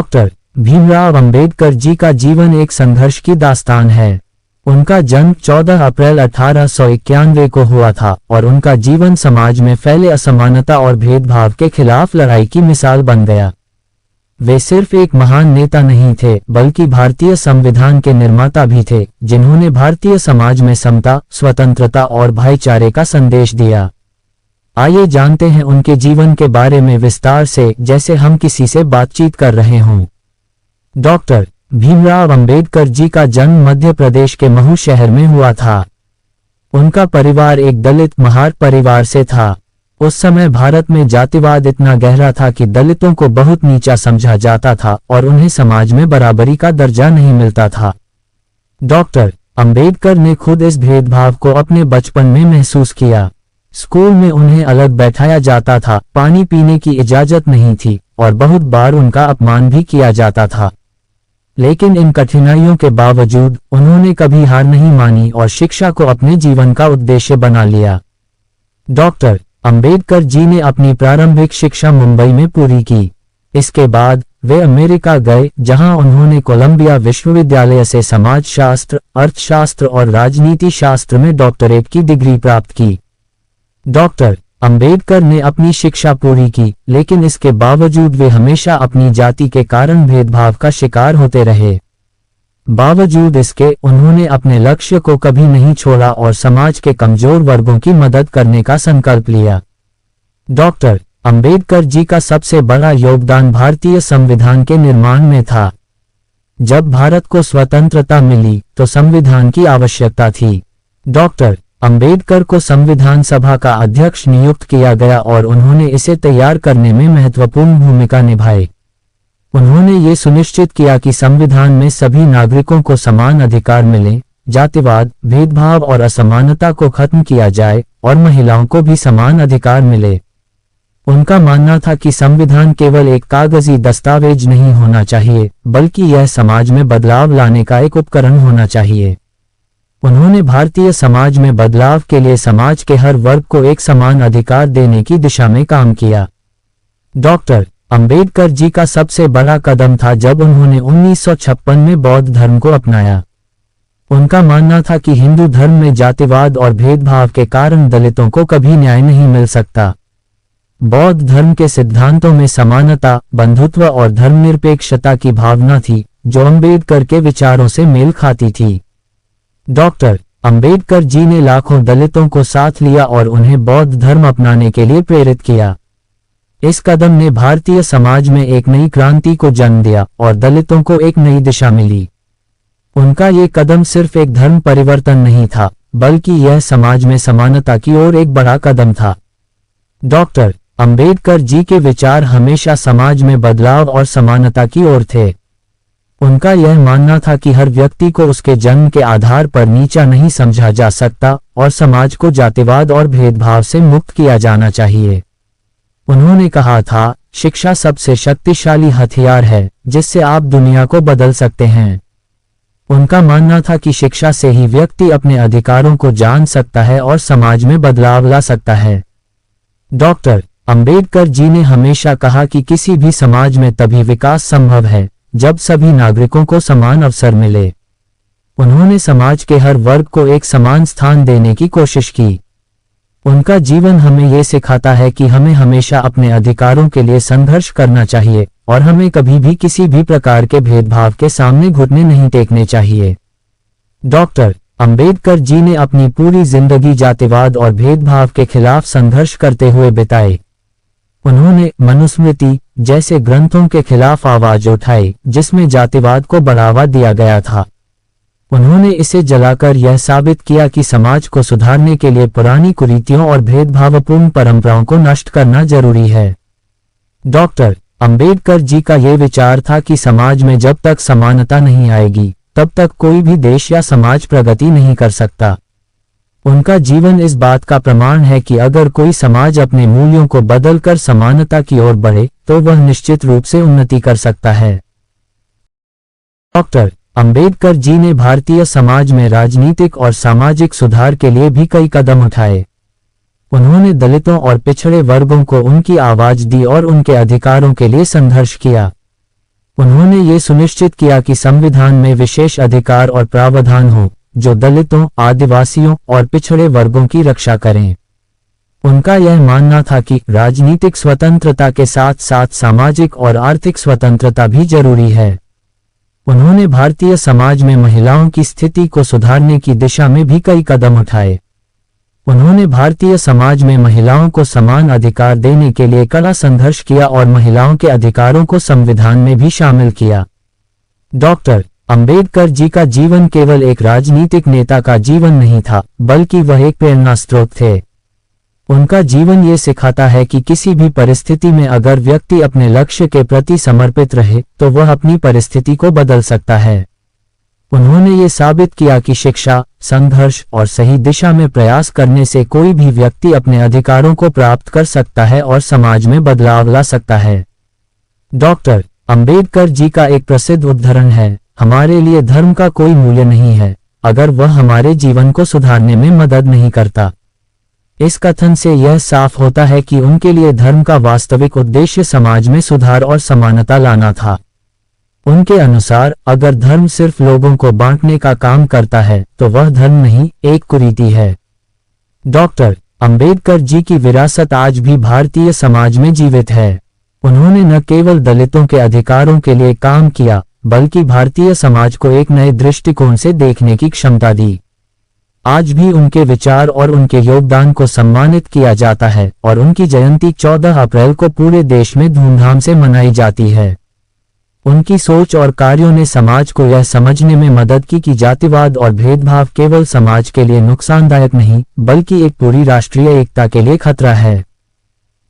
Doctor Bhimrao Ambedkar ji का जीवन एक संघर्ष की दास्तान है। उनका जन्म 14 अप्रैल 1891 को हुआ था और उनका जीवन समाज में फैले असमानता और भेदभाव के खिलाफ लड़ाई की मिसाल बन गया। वे सिर्फ एक महान नेता नहीं थे, बल्कि भारतीय संविधान के निर्माता भी थे, जिन्होंने भारतीय समाज में समता, स्वतंत्रता और भाईचारे का संदेश दिया। आइए जानते हैं उनके जीवन के बारे में विस्तार से, जैसे हम किसी से बातचीत कर रहे हों। डॉक्टर भीमराव अंबेडकर जी का जन्म मध्य प्रदेश के महू शहर में हुआ था। उनका परिवार एक दलित महार परिवार से था। उस समय भारत में जातिवाद इतना गहरा था कि दलितों को बहुत नीचा समझा जाता था और उन्हें समाज में बराबरी का दर्जा नहीं मिलता था। डॉक्टर अंबेडकर ने खुद इस भेदभाव को अपने बचपन में महसूस किया। स्कूल में उन्हें अलग बैठाया जाता था, पानी पीने की इजाजत नहीं थी और बहुत बार उनका अपमान भी किया जाता था। लेकिन इन कठिनाइयों के बावजूद उन्होंने कभी हार नहीं मानी और शिक्षा को अपने जीवन का उद्देश्य बना लिया। डॉक्टर अंबेडकर जी ने अपनी प्रारंभिक शिक्षा मुंबई में पूरी की। इसके बाद वे अमेरिका गए, जहां उन्होंने कोलंबिया विश्वविद्यालय से समाजशास्त्र, अर्थशास्त्र और राजनीति शास्त्र में डॉक्टरेट की डिग्री प्राप्त की। डॉक्टर अंबेडकर ने अपनी शिक्षा पूरी की, लेकिन इसके बावजूद वे हमेशा अपनी जाति के कारण भेदभाव का शिकार होते रहे। बावजूद इसके उन्होंने अपने लक्ष्य को कभी नहीं छोड़ा और समाज के कमजोर वर्गों की मदद करने का संकल्प लिया। डॉक्टर अंबेडकर जी का सबसे बड़ा योगदान भारतीय संविधान के निर्माण में था। जब भारत को स्वतंत्रता मिली तो संविधान की आवश्यकता थी। डॉक्टर अंबेडकर को संविधान सभा का अध्यक्ष नियुक्त किया गया और उन्होंने इसे तैयार करने में महत्वपूर्ण भूमिका निभाई। उन्होंने ये सुनिश्चित किया कि संविधान में सभी नागरिकों को समान अधिकार मिले, जातिवाद, भेदभाव और असमानता को खत्म किया जाए और महिलाओं को भी समान अधिकार मिले। उनका मानना था कि संविधान केवल एक कागजी दस्तावेज नहीं होना चाहिए, बल्कि यह समाज में बदलाव लाने का एक उपकरण होना चाहिए। उन्होंने भारतीय समाज में बदलाव के लिए समाज के हर वर्ग को एक समान अधिकार देने की दिशा में काम किया। डॉक्टर अंबेडकर जी का सबसे बड़ा कदम था जब उन्होंने 1956 में बौद्ध धर्म को अपनाया। उनका मानना था कि हिंदू धर्म में जातिवाद और भेदभाव के कारण दलितों को कभी न्याय नहीं मिल सकता। बौद्ध धर्म के सिद्धांतों में समानता, बंधुत्व और धर्मनिरपेक्षता की भावना थी, जो अंबेडकर के विचारों से मेल खाती थी। डॉक्टर अंबेडकर जी ने लाखों दलितों को साथ लिया और उन्हें बौद्ध धर्म अपनाने के लिए प्रेरित किया। इस कदम ने भारतीय समाज में एक नई क्रांति को जन्म दिया और दलितों को एक नई दिशा मिली। उनका ये कदम सिर्फ एक धर्म परिवर्तन नहीं था, बल्कि यह समाज में समानता की ओर एक बड़ा कदम था। डॉक्टर अंबेडकर जी के विचार हमेशा समाज में बदलाव और समानता की ओर थे। उनका यह मानना था कि हर व्यक्ति को उसके जन्म के आधार पर नीचा नहीं समझा जा सकता और समाज को जातिवाद और भेदभाव से मुक्त किया जाना चाहिए। उन्होंने कहा था, शिक्षा सबसे शक्तिशाली हथियार है जिससे आप दुनिया को बदल सकते हैं। उनका मानना था कि शिक्षा से ही व्यक्ति अपने अधिकारों को जान सकता है और समाज में बदलाव ला सकता है। डॉक्टर अंबेडकर जी ने हमेशा कहा कि किसी भी समाज में तभी विकास संभव है जब सभी नागरिकों को समान अवसर मिले। उन्होंने समाज के हर वर्ग को एक समान स्थान देने की कोशिश की। उनका जीवन हमें ये सिखाता है कि हमें हमेशा अपने अधिकारों के लिए संघर्ष करना चाहिए और हमें कभी भी किसी भी प्रकार के भेदभाव के सामने घुटने नहीं टेकने चाहिए। डॉक्टर अंबेडकर जी ने अपनी पूरी जिंदगी जातिवाद और भेदभाव के खिलाफ संघर्ष करते हुए बिताए। उन्होंने मनुस्मृति जैसे ग्रंथों के खिलाफ आवाज उठाई, जिसमें जातिवाद को बढ़ावा दिया गया था। उन्होंने इसे जलाकर यह साबित किया कि समाज को सुधारने के लिए पुरानी कुरीतियों और भेदभावपूर्ण परंपराओं को नष्ट करना जरूरी है। डॉक्टर अंबेडकर जी का ये विचार था कि समाज में जब तक समानता नहीं आएगी, तब तक कोई भी देश या समाज प्रगति नहीं कर सकता। उनका जीवन इस बात का प्रमाण है कि अगर कोई समाज अपने मूल्यों को बदलकर समानता की ओर बढ़े, तो वह निश्चित रूप से उन्नति कर सकता है। डॉक्टर अंबेडकर जी ने भारतीय समाज में राजनीतिक और सामाजिक सुधार के लिए भी कई कदम उठाए। उन्होंने दलितों और पिछड़े वर्गों को उनकी आवाज दी और उनके अधिकारों के लिए संघर्ष किया। उन्होंने ये सुनिश्चित किया कि संविधान में विशेष अधिकार और प्रावधान हो जो दलितों, आदिवासियों और पिछड़े वर्गों की रक्षा करें। उनका यह मानना था कि राजनीतिक स्वतंत्रता के साथ साथ सामाजिक और आर्थिक स्वतंत्रता भी जरूरी है। उन्होंने भारतीय समाज में महिलाओं की स्थिति को सुधारने की दिशा में भी कई कदम उठाए। उन्होंने भारतीय समाज में महिलाओं को समान अधिकार देने के लिए कड़ा संघर्ष किया और महिलाओं के अधिकारों को संविधान में भी शामिल किया। डॉक्टर अंबेडकर जी का जीवन केवल एक राजनीतिक नेता का जीवन नहीं था, बल्कि वह एक प्रेरणा स्रोत थे। उनका जीवन ये सिखाता है कि किसी भी परिस्थिति में अगर व्यक्ति अपने लक्ष्य के प्रति समर्पित रहे तो वह अपनी परिस्थिति को बदल सकता है। उन्होंने ये साबित किया कि शिक्षा, संघर्ष और सही दिशा में प्रयास करने से कोई भी व्यक्ति अपने अधिकारों को प्राप्त कर सकता है और समाज में बदलाव ला सकता है। डॉक्टर अंबेडकर जी का एक प्रसिद्ध उद्धरण है, हमारे लिए धर्म का कोई मूल्य नहीं है अगर वह हमारे जीवन को सुधारने में मदद नहीं करता। इस कथन से यह साफ होता है कि उनके लिए धर्म का वास्तविक उद्देश्य समाज में सुधार और समानता लाना था। उनके अनुसार अगर धर्म सिर्फ लोगों को बांटने का काम करता है तो वह धर्म नहीं, एक कुरीति है। डॉक्टर अंबेडकर जी की विरासत आज भी भारतीय समाज में जीवित है। उन्होंने न केवल दलितों के अधिकारों के लिए काम किया, बल्कि भारतीय समाज को एक नए दृष्टिकोण से देखने की क्षमता दी। आज भी उनके विचार और उनके योगदान को सम्मानित किया जाता है और उनकी जयंती 14 अप्रैल को पूरे देश में धूमधाम से मनाई जाती है। उनकी सोच और कार्यों ने समाज को यह समझने में मदद की कि जातिवाद और भेदभाव केवल समाज के लिए नुकसानदायक नहीं, बल्कि एक पूरी राष्ट्रीय एकता के लिए खतरा है।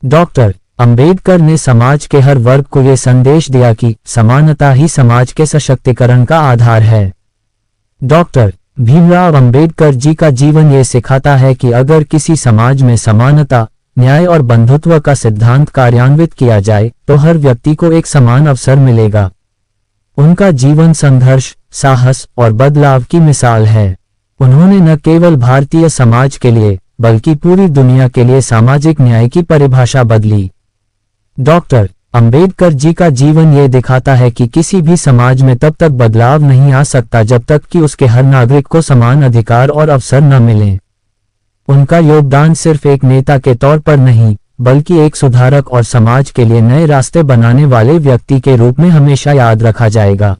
डॉक्टर अंबेडकर ने समाज के हर वर्ग को यह संदेश दिया कि समानता ही समाज के सशक्तिकरण का आधार है। डॉक्टर भीमराव अंबेडकर जी का जीवन ये सिखाता है कि अगर किसी समाज में समानता, न्याय और बंधुत्व का सिद्धांत कार्यान्वित किया जाए तो हर व्यक्ति को एक समान अवसर मिलेगा। उनका जीवन संघर्ष, साहस और बदलाव की मिसाल है। उन्होंने न केवल भारतीय समाज के लिए बल्कि पूरी दुनिया के लिए सामाजिक न्याय की परिभाषा बदली। डॉक्टर अंबेडकर जी का जीवन ये दिखाता है कि किसी भी समाज में तब तक बदलाव नहीं आ सकता जब तक कि उसके हर नागरिक को समान अधिकार और अवसर न मिलें। उनका योगदान सिर्फ एक नेता के तौर पर नहीं, बल्कि एक सुधारक और समाज के लिए नए रास्ते बनाने वाले व्यक्ति के रूप में हमेशा याद रखा जाएगा।